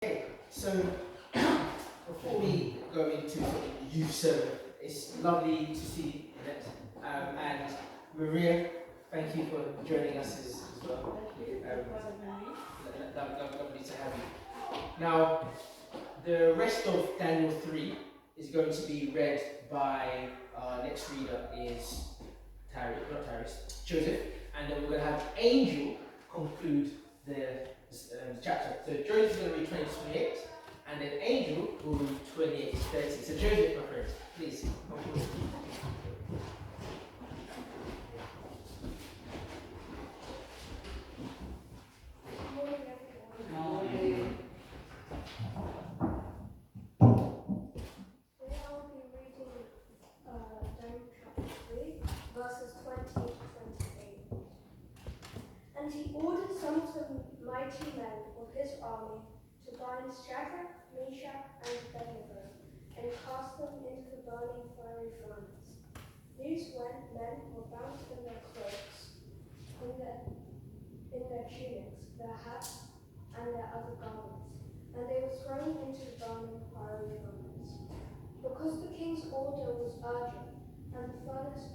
Okay, so before we go into sort of the youth sermon, it's lovely to see Annette and Maria. Thank you for joining us as well. Lovely to have you. Now, the rest of Daniel 3 is going to be read by our next reader is Joseph, and then we're going to have Angel conclude the chapter. So Joseph is going to read 20 to 28, and then Angel will read 28 to 30. So Joseph, my friend, please come forward. Verses 20 to 28. And he ordered some of the mighty men of his army to bind Shadrach, Meshach, and Abednego, and cast them into the burning fiery furnace. These men were bound in their cloaks, in their tunics, their hats, and their other garments, and they were thrown into the burning fiery furnace. Because the king's order was urgent, and the furnace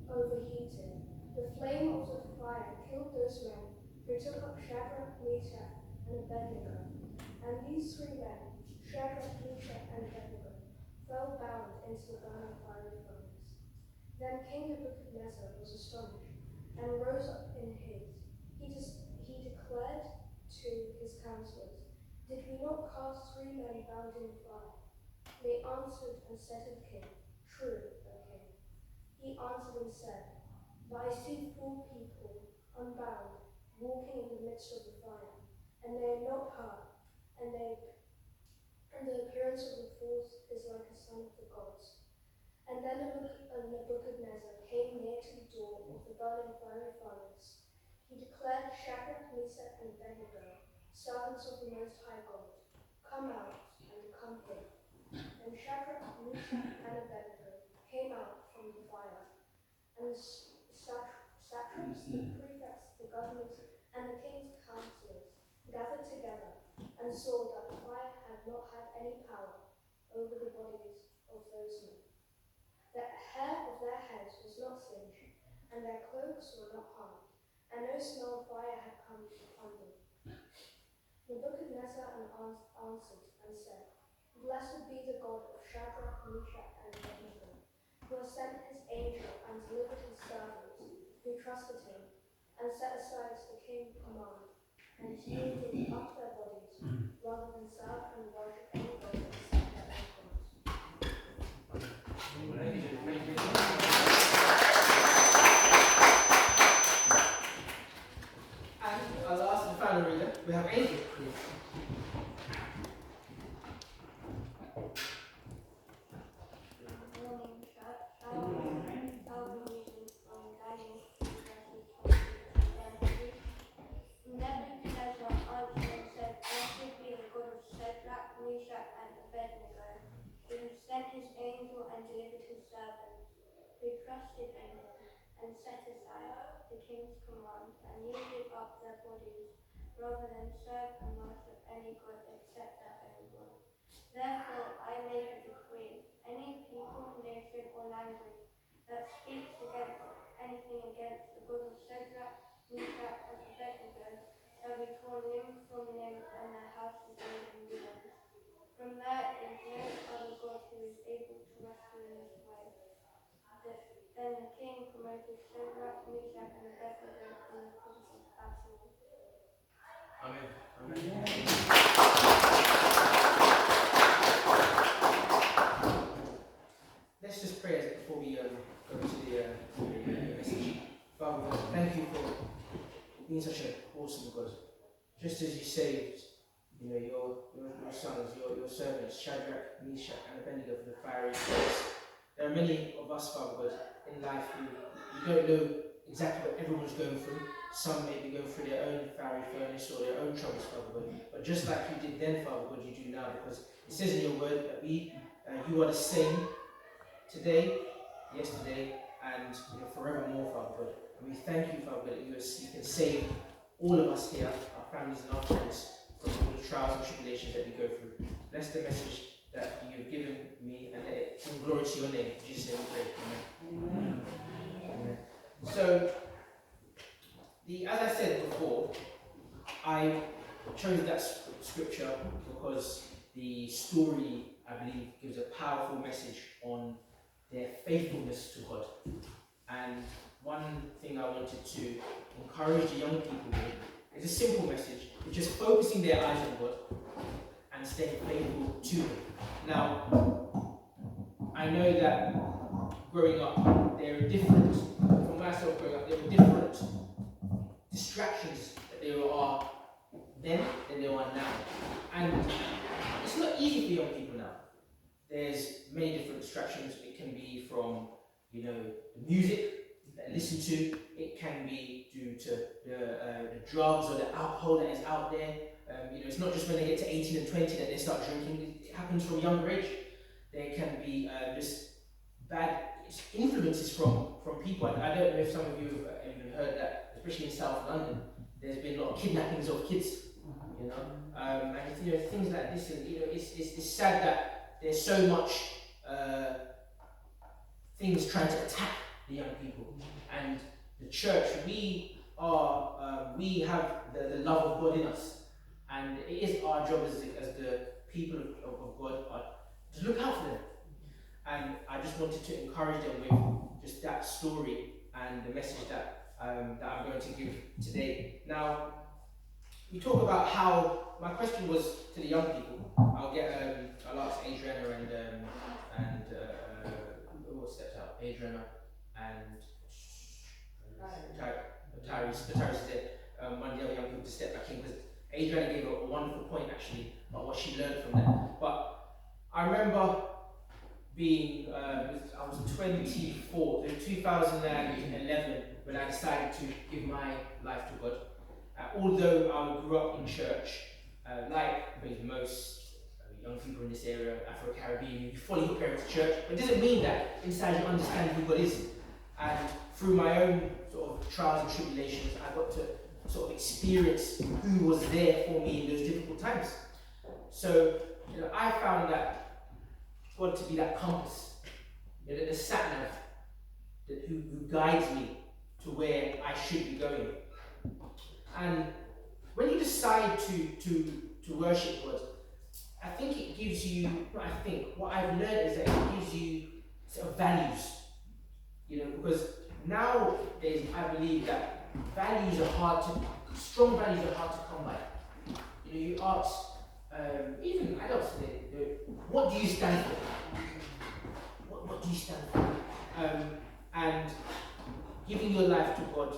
overheated, the flame of the fire killed those men who took up Shadrach, Meshach, and Abednego. And these three men, Shadrach, Meshach, and Abednego, fell bound into the burning fiery furnace. Then King Nebuchadnezzar was astonished, and rose up in haste. He declared to his counselors, "Did we not cast three men bound in fire?" They answered and said to the king, "True, O king." He answered and said, "But I see four people, unbound, walking in the midst of the fire, and they are not hurt, and the appearance of the fourth is like a son of the gods." And then Nebuchadnezzar came near to the door of the burning fiery furnace. He declared Shadrach, Meshach, and Abednego, servants of the Most High God, "Come out and come here." And Shadrach, Meshach, and Abednego came out from the fire. And the satraps, the prefects, the governors, and the king's counselors gathered together and saw that the fire had not had any power over the bodies of those men. The hair of their heads was not singed, and their cloaks were not harmed, and no smell of fire had come upon them. Nebuchadnezzar answered and said, "Blessed be the God of Shadrach, Meshach, and Abednego, who has sent his angel and delivered his servants who trusted him, and set aside the king's command, and yielded up their bodies, rather than serve and worship any god except their own gods." And our last and final reader, we have Angel. Morning, church. I'll be reading from Daniel verses 20 to 30. Nebuchadnezzar answered and said, "Blessed be the God of Shadrach, Meshach, and Abednego, who sent his angel and delivered his servants, who trusted in him, and set aside the king's command, and yielded up their bodies, rather than serve and worship any god except their own God. Therefore I make a decree: any people, nation, or language that speaks anything against the God of Shadrach, Meshach, and Abednego shall be torn limb from limb, and their houses laid in ruins. From there is no other God who is able to rescue in this way." Then the king promoted Shadrach, Meshach, and Abednego in the course of battle. Amen. Let's just pray before we go into the message. Father God, thank you for being such an awesome God. Just as you saved, your sons, your servants, Shadrach, Meshach, and Abednego from the fiery furnace. There are many of us, Father God, in life who don't know exactly what everyone's going through. Some may be going through their own fiery furnace or their own troubles, Father God. But just like you did then, Father God, you do now, because it says in your word that you are the same today, yesterday, and forevermore, Father God. And we thank you, Father God, that you can save all of us here, our families and our friends from all the trials and tribulations that we go through. Bless the message that you have given me, and let it bring glory to your name. In Jesus' name we pray. Amen. Amen. So, as I said before, I chose that scripture because the story, I believe, gives a powerful message on their faithfulness to God. And one thing I wanted to encourage the young people with is a simple message. It's just focusing their eyes on God and staying faithful to Him. Now, I know that growing up, there are different, for myself growing up, there were different distractions that there are then than there are now. And it's not easy for young people now. There's many different distractions. It can be from, the music that they listen to. It can be due to the drugs or the alcohol that is out there. It's not just when they get to 18 and 20 that they start drinking. It happens from a younger age. There can be just bad influences from people. I don't know if some of you have even heard that, especially in South London, there's been a lot of kidnappings of kids. And things like this, and it's sad that there's so much things trying to attack the young people. And the church, we have the love of God in us, and it is our job as the people of God to look out for them. And I just wanted to encourage them with just that story and the message that I'm going to give today. Now, we talk about how, my question was to the young people. I'll ask Adriana and what steps out? Adriana and Tyrese is there. One of the other young people to step back in, because Adriana gave a wonderful point actually about what she learned from that. But I remember I was 24 in 2011 when I decided to give my life to God. Although I grew up in church, like most young people in this area, Afro-Caribbean, you follow your parents to church, but it doesn't mean that inside you understand who God is. And through my own sort of trials and tribulations, I got to sort of experience who was there for me in those difficult times. So, I found that God to be that compass, the sat-nav, who guides me to where I should be going. And when you decide to worship God, I think it gives you, what I've learned is that it gives you sort of values. Because nowadays I believe that strong values are hard to come by. You ask, even adults today, what do you stand for? What do you stand for? And giving your life to God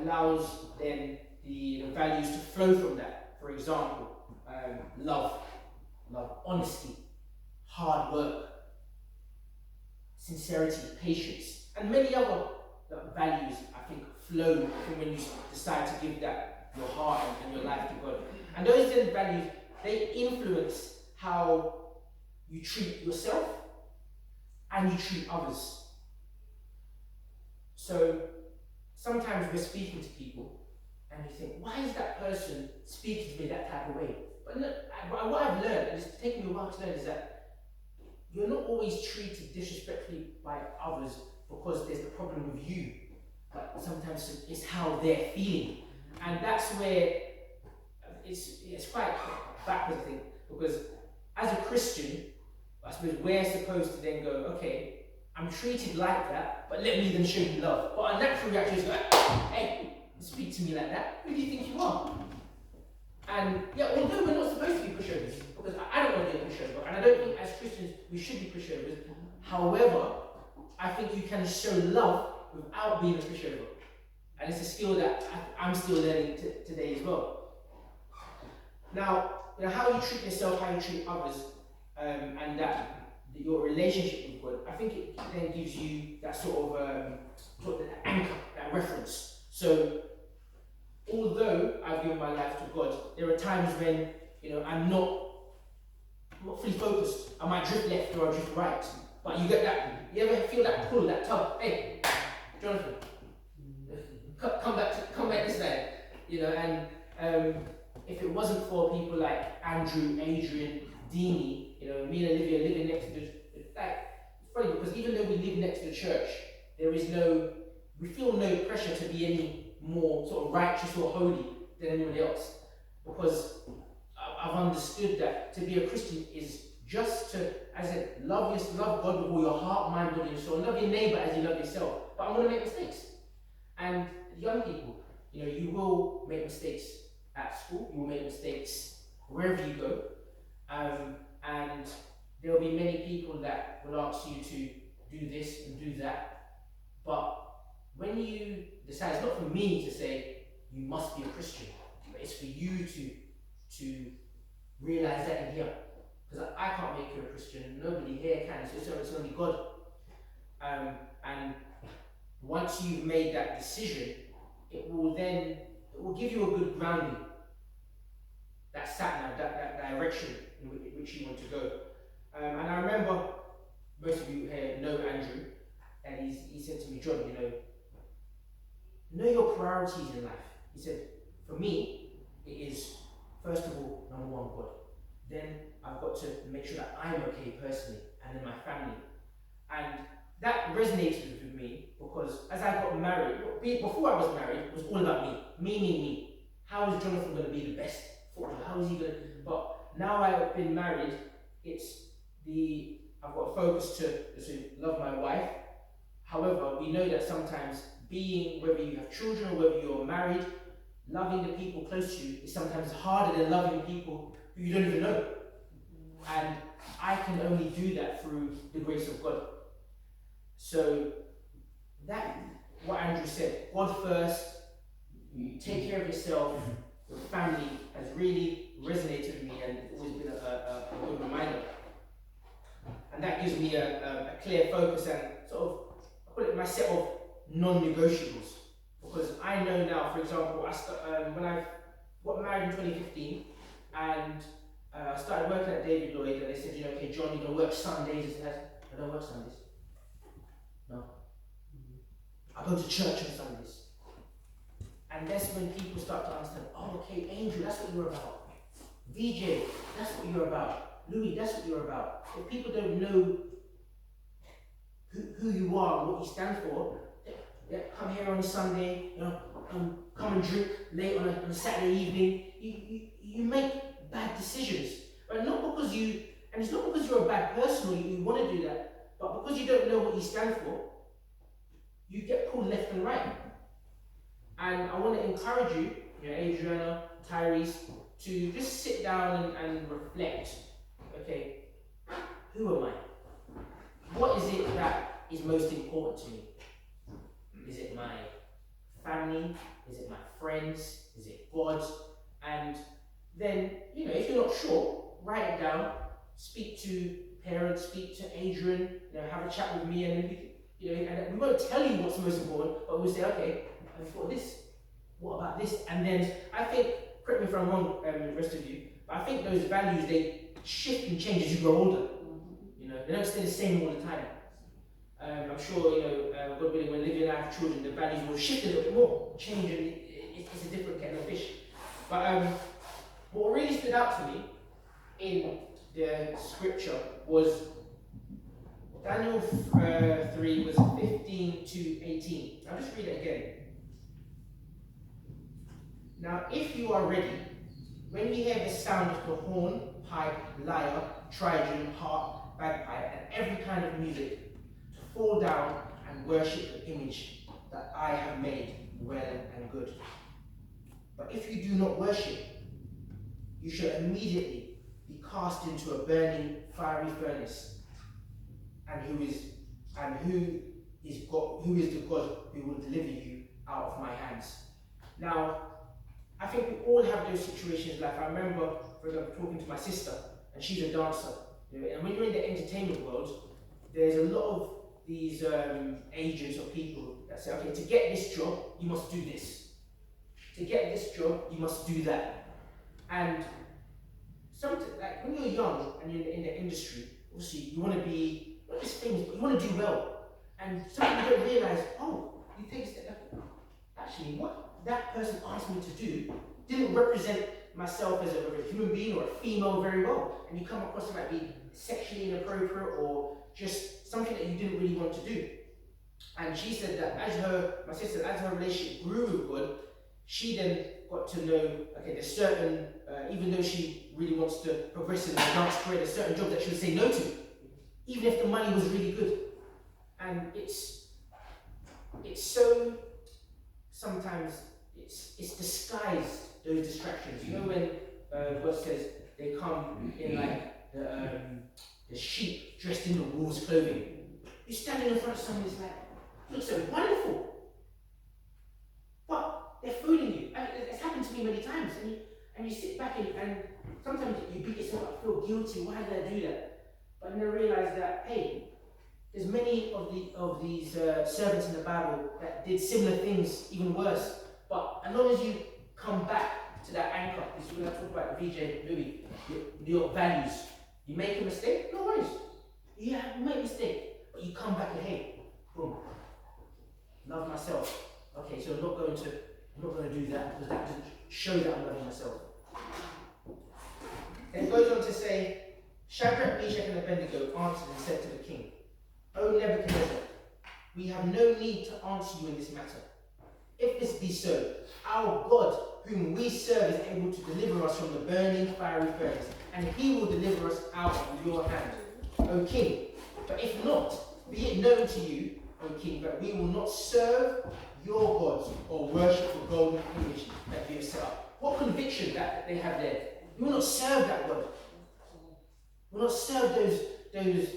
allows then the values to flow from that. For example, love, honesty, hard work, sincerity, patience, and many other values, I think, flow from when you decide to give that your heart and your life to God. And those then values, they influence how you treat yourself and you treat others. So sometimes we're speaking to people and you think, why is that person speaking to me that type of way? But look, what I've learned, and it's taken me a while to learn, is that you're not always treated disrespectfully by others because there's a problem with you, but sometimes it's how they're feeling. And that's where it's quite backwards, I think, because as a Christian, I suppose we're supposed to then go, okay, I'm treated like that, but let me then show you love. But our natural reaction is like, hey, speak to me like that. Who do you think you are? And yeah, although we're not supposed to be pushovers, because I don't want to be a pushover, and I don't think as Christians we should be pushovers. However, I think you can show love without being a pushover. And it's a skill that I'm still learning today as well. Now, how you treat yourself, how you treat others, and that your relationship with God, I think it then gives you that sort of anchor, that reference. So, although I've given my life to God, there are times when I'm not fully focused. I might drift left or I drift right. But you get that. You ever feel that pull, that tug? Hey, Jonathan, come back this way. And if it wasn't for people like Andrew, Adrian, Deanie, me and Olivia living next to it's funny because even though we live next to the church, we feel no pressure to be any more sort of righteous or holy than anybody else. Because I've understood that to be a Christian is just to, as I said, love God with all your heart, mind, body, and soul. Love your neighbour as you love yourself. But I'm going to make mistakes. And young people, you will make mistakes at school. You will make mistakes wherever you go. And there will be many people that will ask you to do this and do that. But when you decide, it's not for me to say you must be a Christian, but it's for you to realize that in here. Because I can't make you a Christian, nobody here can, so it's only God. And once you've made that decision, it will give you a good grounding. That sat-nav, that direction in which you want to go. And I remember, most of you here know Andrew, and he said to me, John, know your priorities in life. He said, for me, it is, first of all, number one, God. Then I've got to make sure that I'm okay personally and in my family. And that resonated with me because as I got married, before I was married, it was all about me. Me. How is Jonathan going to be the best footballer? How is he going to? But now I've been married, I've got a focus to love my wife. However, we know that sometimes whether you have children or whether you're married, loving the people close to you is sometimes harder than loving people who you don't even know. And I can only do that through the grace of God. So what Andrew said, God first, you take care of yourself, your family has really resonated with me and always been a good reminder. And that gives me a clear focus and sort of, I call it my set of non-negotiables. Because I know now, for example, when I got married in 2015 and I started working at David Lloyd, and they said, okay, John, you're going to work Sundays. I don't work Sundays. No. I go to church on Sundays. And that's when people start to understand, oh, okay, Angel, that's what you're about. VJ, that's what you're about. Louis, that's what you're about. If people don't know who you are and what you stand for, come here on a Sunday, come and drink late on a Saturday evening. You make bad decisions, but it's not because you're a bad person or you want to do that, but because you don't know what you stand for, you get pulled left and right. And I want to encourage you, Adriana, Tyrese, to just sit down and reflect. Okay, who am I? What is it that is most important to me? Is it my family? Is it my friends? Is it God? And then, if you're not sure, write it down, speak to parents, speak to Adrian, have a chat with me, and then and we won't tell you what's most important, but we'll say, okay, I thought this, what about this? And then I think, correct me if I'm wrong, the rest of you, but I think those values, they shift and change as you grow older. They don't stay the same all the time. I'm sure, God willing, when Olivia and I have children, the values will shift a little bit more, change, and it's a different kettle of fish. But what really stood out to me in the scripture was Daniel 3 was 15 to 18. I'll just read it again. Now, if you are ready, when you hear the sound of the horn, pipe, lyre, trigon, harp, bagpipe, and every kind of music, to fall down and worship the image that I have made well and good. But if you do not worship, you shall immediately be cast into a burning fiery furnace. And who is the God who will deliver you out of my hands? Now, I think we all have those situations in life. I remember, for example, talking to my sister, and she's a dancer. And when you're in the entertainment world, there's a lot of these agents or people that say, okay, to get this job, you must do this. To get this job, you must do that. And something like when you're young and you're in the industry, obviously you want to be not just famous, but you want to do well. And something you don't realise, you take a step back. Actually, what that person asked me to do didn't represent myself as a human being or a female very well, and you come across it might be sexually inappropriate or just something that you didn't really want to do. And she said that my sister, as her relationship grew with God, she then got to know, okay, there's certain, even though she really wants to progress in her dance career, there's certain jobs that she would say no to, even if the money was really good. And it's so, sometimes it's disguised, those distractions. You know when God says they come in like the sheep dressed in the wolf's clothing. You're standing in front of someone who's like, looks so wonderful, but they're fooling you. I mean, it's happened to me many times, and you sit back and sometimes you beat yourself up, feel guilty. Why did I do that? But then I realize that hey, there's many of these servants in the Bible that did similar things, even worse. But as long as you come back to that anchor, this is when I talk about the VJ movie, your values. You make a mistake, no worries. You make a mistake, but you come back and hey, boom, love myself. Okay, so I'm not going to do that because that doesn't show that I'm loving myself. And it goes on to say, Shadrach, Meshach, and Abednego answered and said to the king, O Nebuchadnezzar, we have no need to answer you in this matter. If this be so, our God, whom we serve, is able to deliver us from the burning fiery furnace, and he will deliver us out of your hand, O king. But if not, be it known to you, O king, that we will not serve your gods or worship the golden image that you have set up. What conviction that they have there. We will not serve that God. We will not serve those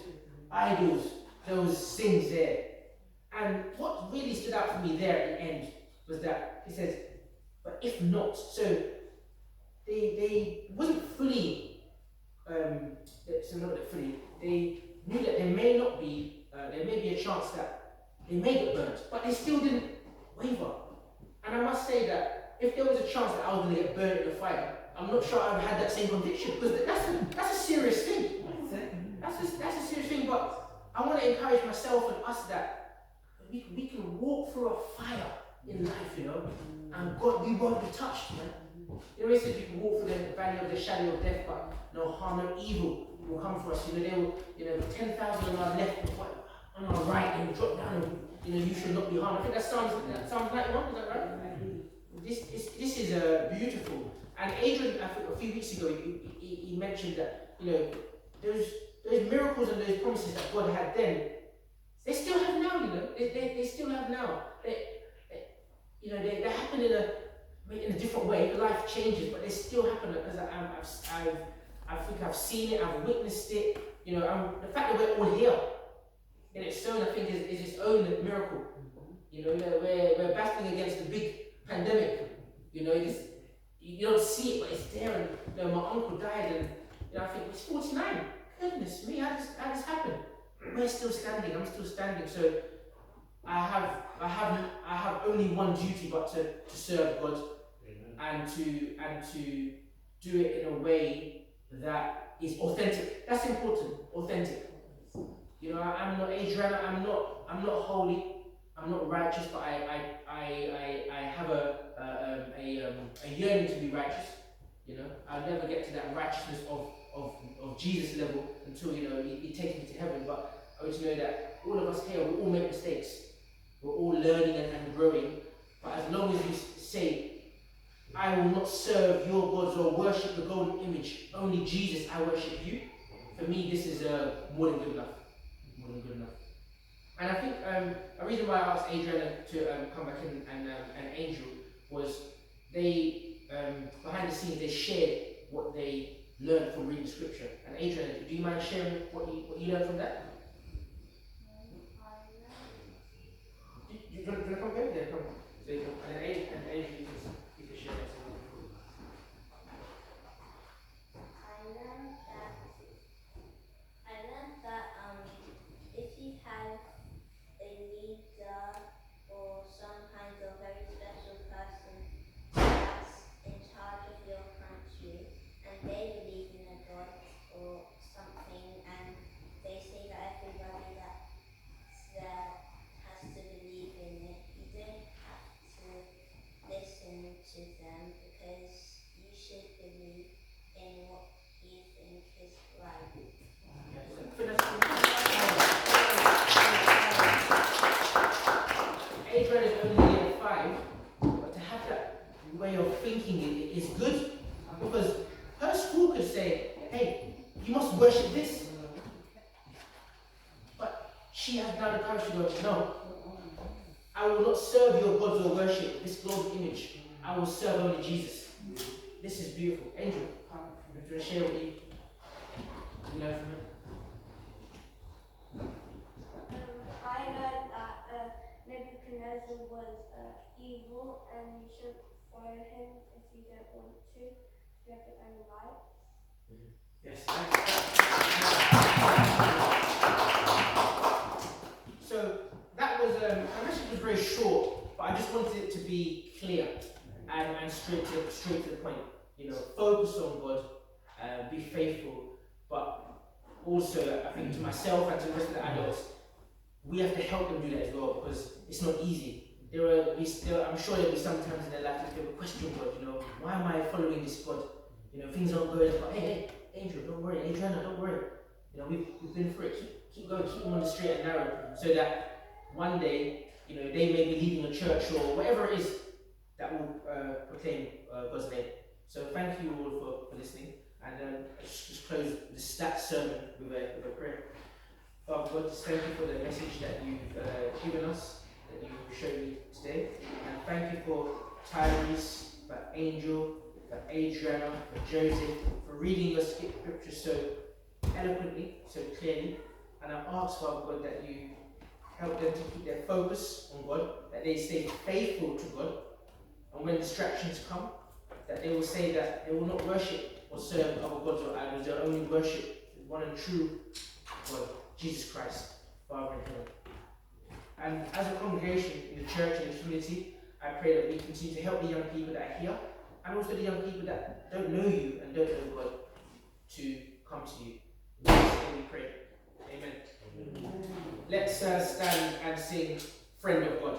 idols, those things there. And what really stood out for me there at the end was that he says, but if not, so they wasn't fully, so not that fully, they knew that there may not be, there may be a chance that they may get burnt, but they still didn't waver. And I must say that if there was a chance that I was going to get burnt in the fire, I'm not sure I would have had that same conviction, because that's a serious thing. That's a serious thing, but I want to encourage myself and us that we can walk through a fire in life, you know, and God, we won't be touched, man. You know, he says you can walk through the valley of the shadow of death, but no harm, no evil will come for us. You know, they will, 10,000 on our left, on our right, they will drop down, and you should not be harmed. I think that's Psalms 91, is that right? This is beautiful. And Adrian, I think a few weeks ago, he mentioned that, those miracles and those promises that God had then, they still have now, they still have now. They happen in a different way. Life changes, but they still happen because I think I've seen it, I've witnessed it. The fact that we're all here in its own, I think, is its own miracle. We're battling against the big pandemic. You don't see it, but it's there. And my uncle died, and I think he's 49. Goodness me, how does happened? We're still standing. I'm still standing. So I have only one duty, but to serve God. Amen. and to do it in a way that is authentic. That's important. Authentic. I'm not Adriana. I'm not holy. I'm not righteous, but I have a yearning to be righteous. I'll never get to that righteousness of Jesus level until he takes me to heaven. But I want you to know that all of us here, we all make mistakes. We're all learning and growing. But as long as you say, I will not serve your gods or worship the golden image, only Jesus, I worship you. For me, this is more than good enough. More than good enough. And I think a reason why I asked Adriana to come back in and Angel was they, behind the scenes, they shared what they learned from reading scripture. And Adriana, do you mind sharing what you learned from that? Do you want to come back? Yeah, come. So you can, and Adriana, you can share that. I learned that if you have a leader or some kind of very special person that's in charge of your country, and they believe in a God or something, and they say that everybody that's there has to believe in it, you don't have to listen could say, hey, you must worship this. But she has now the courage to go, no, I will not serve your gods or worship this golden image. I will serve only Jesus. This is beautiful. Angel, do you want to share what you learned from it? I learned that Nebuchadnezzar was evil and you should follow him if you don't want to. You have your own life. Yes. So that was, my message was very short, but I just wanted it to be clear and straight to the point. You know, focus on God, be faithful, but also I think to myself and to the rest of the adults, we have to help them do that as well because it's not easy. I'm sure there'll be some times in their life that they will question God. You know, why am I following this God? You know, things aren't going. But hey, Angel, don't worry. Adriana, don't worry. You know, we've been through it. Keep going, keep them on the straight and narrow, so that one day, you know, they may be leading a church or whatever it is that will proclaim God's name. So thank you all for listening, and just close that sermon with a prayer. Father God, just thank you for the message that you've given us, that you've shown me today, and thank you for Tyrese, for Angel, for Adriana, for Joseph, for reading your scripture so eloquently, so clearly. And I ask, Father God, that you help them to keep their focus on God, that they stay faithful to God, and when distractions come, that they will say that they will not worship or serve other gods or idols, they'll only worship the one and true God, Jesus Christ, Father in heaven. And as a congregation in the church and the community, I pray that we continue to help the young people that are here, and also the young people that don't know you and don't know God, to come to you. In Jesus' name we pray. Amen. Let's stand and sing Friend of God.